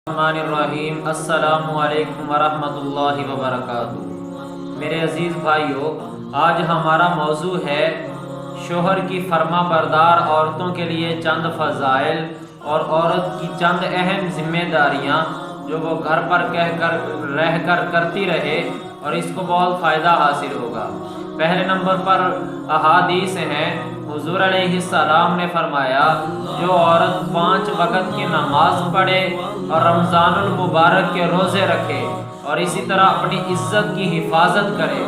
الرحمن الرحیم۔ السلام علیکم ورحمۃ اللہ وبرکاتہ۔ میرے عزیز بھائیوں، آج ہمارا موضوع ہے شوہر کی فرما بردار عورتوں کے لیے چند فضائل اور عورت کی چند اہم ذمہ داریاں جو وہ گھر پر رہ کر کرتی رہے اور اس کو بہت فائدہ حاصل ہوگا۔ پہلے نمبر پر احادیث ہیں۔ حضور علیہ السلام نے فرمایا، جو عورت 5 وقت کی نماز پڑھے اور رمضان المبارک کے روزے رکھے اور اسی طرح اپنی عزت کی حفاظت کرے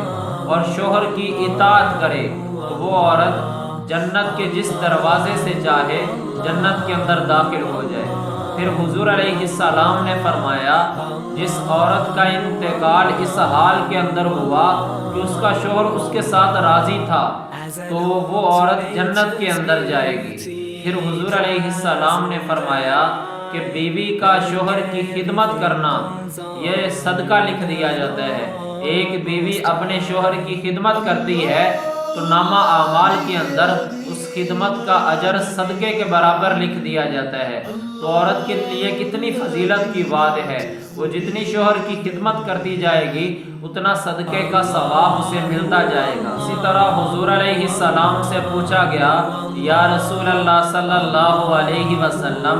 اور شوہر کی اطاعت کرے تو وہ عورت جنت کے جس دروازے سے چاہے جنت کے اندر داخل ہو جائے۔ پھر حضور علیہ السلام نے فرمایا، جس عورت کا انتقال اس حال کے اندر ہوا کہ اس کا شوہر اس کے ساتھ راضی تھا تو وہ عورت جنت کے اندر جائے گی۔ پھر حضور علیہ السلام نے فرمایا کہ بیوی کا شوہر کی خدمت کرنا یہ صدقہ لکھ دیا جاتا ہے۔ ایک بیوی اپنے شوہر کی خدمت کرتی ہے تو نامہ اعمال کے اندر اس خدمت کا اجر صدقے کے برابر لکھ دیا جاتا ہے۔ تو عورت کے لیے کتنی فضیلت کی بات ہے، وہ جتنی شوہر کی خدمت کرتی جائے گی اتنا صدقے کا ثواب اسے ملتا جائے گا۔ اسی طرح حضور علیہ السلام سے پوچھا گیا، یا رسول اللہ صلی اللہ علیہ وسلم،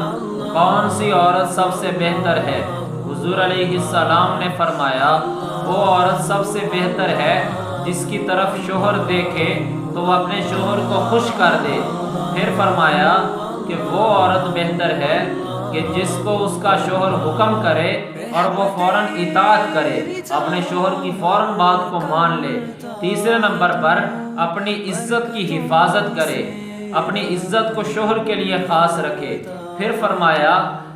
کون سی عورت سب سے بہتر ہے؟ حضور علیہ السلام نے فرمایا، وہ عورت سب سے بہتر ہے جس کی طرف شوہر دیکھے تو وہ اپنے شوہر کو خوش کر دے۔ پھر فرمایا کہ وہ عورت بہتر ہے کہ جس کو اس کا شوہر حکم کرے اور وہ فوراً اطاعت کرے، اپنے شوہر کی فوراً بات کو مان لے۔ تیسرے نمبر پر اپنی عزت کی حفاظت کرے، اپنی عزت کو شوہر کے لیے خاص رکھے۔ پھر فرمایا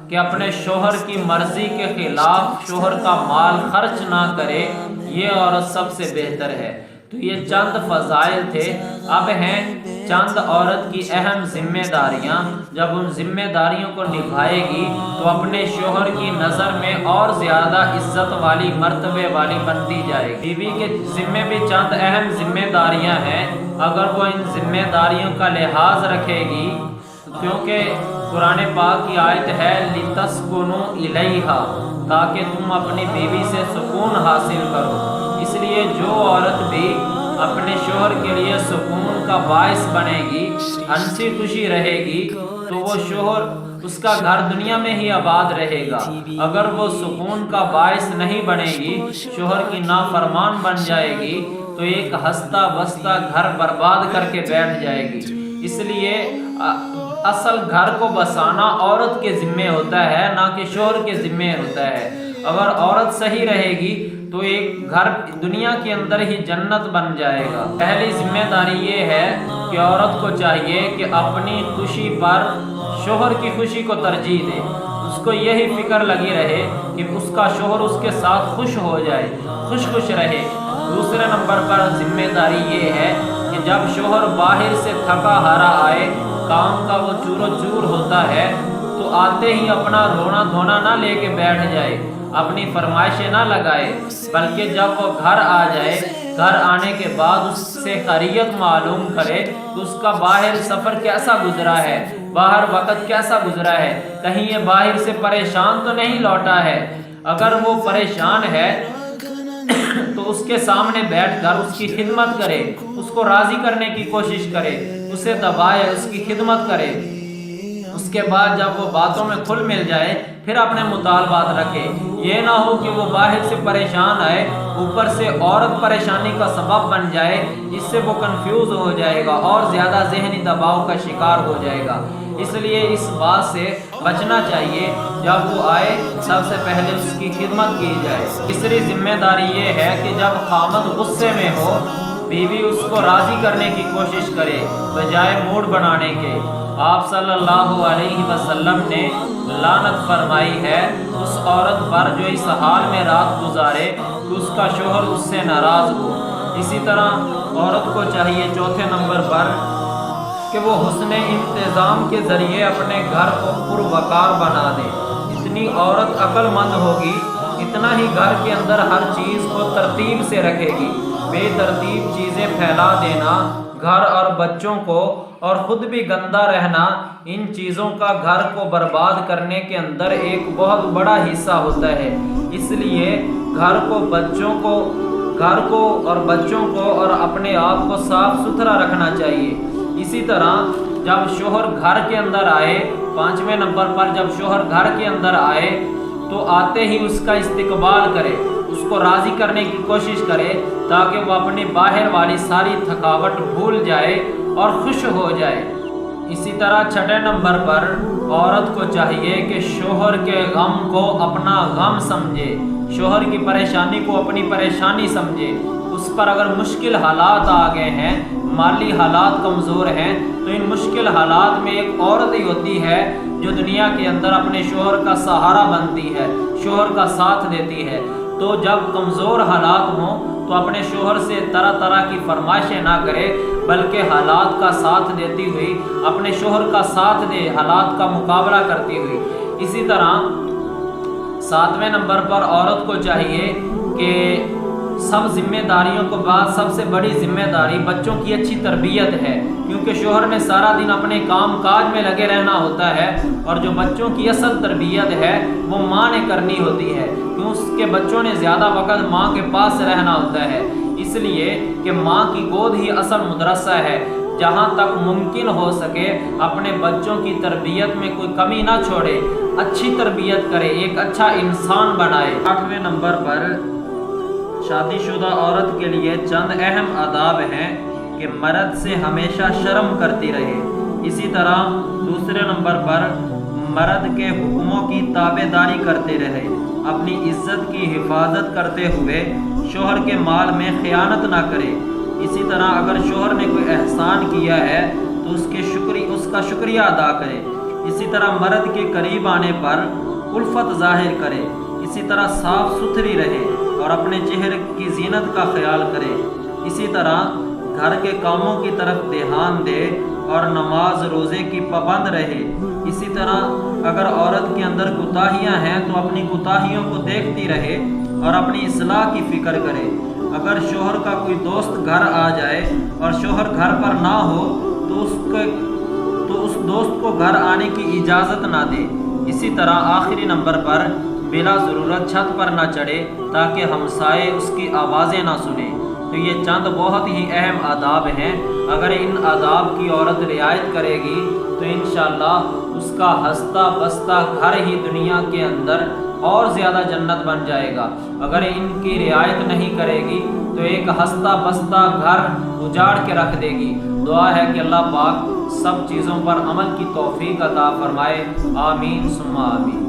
کہ اپنے شوہر کی مرضی کے خلاف شوہر کا مال خرچ نہ کرے، یہ عورت سب سے بہتر ہے۔ تو یہ چند فضائل تھے۔ اب ہیں چند عورت کی اہم ذمہ داریاں۔ جب ان ذمہ داریوں کو نبھائے گی تو اپنے شوہر کی نظر میں اور زیادہ عزت والی، مرتبے والی بنتی جائے گی۔ بیوی کے ذمے بھی چند اہم ذمہ داریاں ہیں۔ اگر وہ ان ذمہ داریوں کا لحاظ رکھے گی، کیونکہ قرآن پاک کی آیت ہے لِتَسْكُنُوا إِلَيْهَا، تاکہ تم اپنی بیوی سے سکون حاصل کرو۔ اس لیے جو عورت بھی اپنے شوہر کے لیے سکون کا باعث بنے گی، ہنسی خوشی رہے گی، تو وہ شوہر اس کا گھر دنیا میں ہی آباد رہے گا۔ اگر وہ سکون کا باعث نہیں بنے گی، شوہر کی نافرمان بن جائے گی، تو ایک ہنستا بستا گھر برباد کر کے بیٹھ جائے گی۔ اس لیے اصل گھر کو بسانا عورت کے ذمے ہوتا ہے، نہ کہ شوہر کے ذمے ہوتا ہے۔ اگر عورت صحیح رہے گی تو ایک گھر دنیا کے اندر ہی جنت بن جائے گا۔ پہلی ذمہ داری یہ ہے کہ عورت کو چاہیے کہ اپنی خوشی پر شوہر کی خوشی کو ترجیح دے۔ اس کو یہی فکر لگی رہے کہ اس کا شوہر اس کے ساتھ خوش ہو جائے، خوش رہے۔ دوسرے نمبر پر ذمہ داری یہ ہے کہ جب شوہر باہر سے تھکا ہارا آئے، کام کا وہ چور و چور ہوتا ہے، تو آتے ہی اپنا رونا دھونا نہ لے کے بیٹھ جائے، اپنی فرمائشیں نہ لگائے، بلکہ جب وہ گھر آ جائے، گھر آنے کے بعد اس سے خیریت معلوم کرے کہ اس کا باہر سفر کیسا گزرا ہے، باہر وقت کیسا گزرا ہے، کہیں یہ باہر سے پریشان تو نہیں لوٹا ہے۔ اگر وہ پریشان ہے تو اس کے سامنے بیٹھ کر اس کی خدمت کرے، اس کو راضی کرنے کی کوشش کرے، اسے دبائے، اس کی خدمت کرے۔ اس کے بعد جب وہ باتوں میں کھل مل جائے پھر اپنے مطالبات رکھے۔ یہ نہ ہو کہ وہ باہر سے پریشان آئے، اوپر سے عورت پریشانی کا سبب بن جائے، اس سے وہ کنفیوز ہو جائے گا اور زیادہ ذہنی دباؤ کا شکار ہو جائے گا۔ اس لیے اس بات سے بچنا چاہیے، جب وہ آئے سب سے پہلے اس کی خدمت کی جائے۔ تیسری ذمہ داری یہ ہے کہ جب خامد غصے میں ہو، بیوی اس کو راضی کرنے کی کوشش کرے بجائے موڈ بنانے کے۔ آپ صلی اللہ علیہ وسلم نے لعنت فرمائی ہے اس عورت پر جو اس حال میں رات گزارے کہ اس کا شوہر اس سے ناراض ہو۔ اسی طرح عورت کو چاہیے چوتھے نمبر پر کہ وہ حسن انتظام کے ذریعے اپنے گھر کو پروقار بنا دے۔ جتنی عورت عقل مند ہوگی اتنا ہی گھر کے اندر ہر چیز کو ترتیب سے رکھے گی۔ بے ترتیب چیزیں پھیلا دینا گھر اور بچوں کو اور خود بھی گندا رہنا ان چیزوں کا گھر کو برباد کرنے کے اندر ایک بہت بڑا حصہ ہوتا ہے۔ اس لیے گھر کو اور بچوں کو اور اپنے آپ کو صاف ستھرا رکھنا چاہیے۔ اسی طرح جب شوہر گھر کے اندر آئے، 5ویں نمبر پر جب شوہر گھر کے اندر آئے تو آتے ہی اس کا استقبال کرے، اس کو راضی کرنے کی کوشش کرے تاکہ وہ اپنی باہر والی ساری تھکاوٹ بھول جائے اور خوش ہو جائے۔ اسی طرح 6 نمبر پر عورت کو چاہیے کہ شوہر کے غم کو اپنا غم سمجھے، شوہر کی پریشانی کو اپنی پریشانی سمجھے۔ اس پر اگر مشکل حالات آ گئے ہیں، مالی حالات کمزور ہیں، تو ان مشکل حالات میں ایک عورت ہی ہوتی ہے جو دنیا کے اندر اپنے شوہر کا سہارا بنتی ہے، شوہر کا ساتھ دیتی ہے۔ تو جب کمزور حالات ہوں تو اپنے شوہر سے طرح طرح کی فرمائشیں نہ کرے، بلکہ حالات کا ساتھ دیتی ہوئی اپنے شوہر کا ساتھ دے، حالات کا مقابلہ کرتی ہوئی۔ اسی طرح 7ویں نمبر پر عورت کو چاہیے کہ سب ذمہ داریوں کے بعد سب سے بڑی ذمہ داری بچوں کی اچھی تربیت ہے، کیونکہ شوہر نے سارا دن اپنے کام کاج میں لگے رہنا ہوتا ہے، اور جو بچوں کی اصل تربیت ہے وہ ماں نے کرنی ہوتی ہے، کیوں اس کے بچوں نے زیادہ وقت ماں کے پاس رہنا ہوتا ہے، اس لیے کہ ماں کی گود ہی اصل مدرسہ ہے۔ جہاں تک ممکن ہو سکے اپنے بچوں کی تربیت میں کوئی کمی نہ چھوڑے، اچھی تربیت کرے، ایک اچھا انسان بنائے۔ 8ویں نمبر پر شادی شدہ عورت کے لیے چند اہم آداب ہیں کہ مرد سے ہمیشہ شرم کرتی رہے۔ اسی طرح 2 نمبر پر مرد کے حکموں کی تابع داری کرتے رہے، اپنی عزت کی حفاظت کرتے ہوئے شوہر کے مال میں خیانت نہ کرے۔ اسی طرح اگر شوہر نے کوئی احسان کیا ہے تو اس کا شکریہ ادا کرے۔ اسی طرح مرد کے قریب آنے پر الفت ظاہر کرے۔ اسی طرح صاف ستھری رہے اور اپنے چہرے کی زینت کا خیال کرے۔ اسی طرح گھر کے کاموں کی طرف دھیان دے اور نماز روزے کی پابند رہے۔ اسی طرح اگر عورت کے اندر کوتاہیاں ہیں تو اپنی کوتاہیوں کو دیکھتی رہے اور اپنی اصلاح کی فکر کرے۔ اگر شوہر کا کوئی دوست گھر آ جائے اور شوہر گھر پر نہ ہو تو اس دوست کو گھر آنے کی اجازت نہ دے۔ اسی طرح آخری نمبر پر بلا ضرورت چھت پر نہ چڑھے تاکہ ہمسائے اس کی آوازیں نہ سنیں۔ تو یہ چند بہت ہی اہم آداب ہیں، اگر ان آداب کی عورت رعایت کرے گی تو انشاءاللہ اس کا ہنستا بستا گھر ہی دنیا کے اندر اور زیادہ جنت بن جائے گا۔ اگر ان کی رعایت نہیں کرے گی تو ایک ہنستا بستا گھر اجاڑ کے رکھ دے گی۔ دعا ہے کہ اللہ پاک سب چیزوں پر عمل کی توفیق عطا فرمائے، آمین ثم آمین۔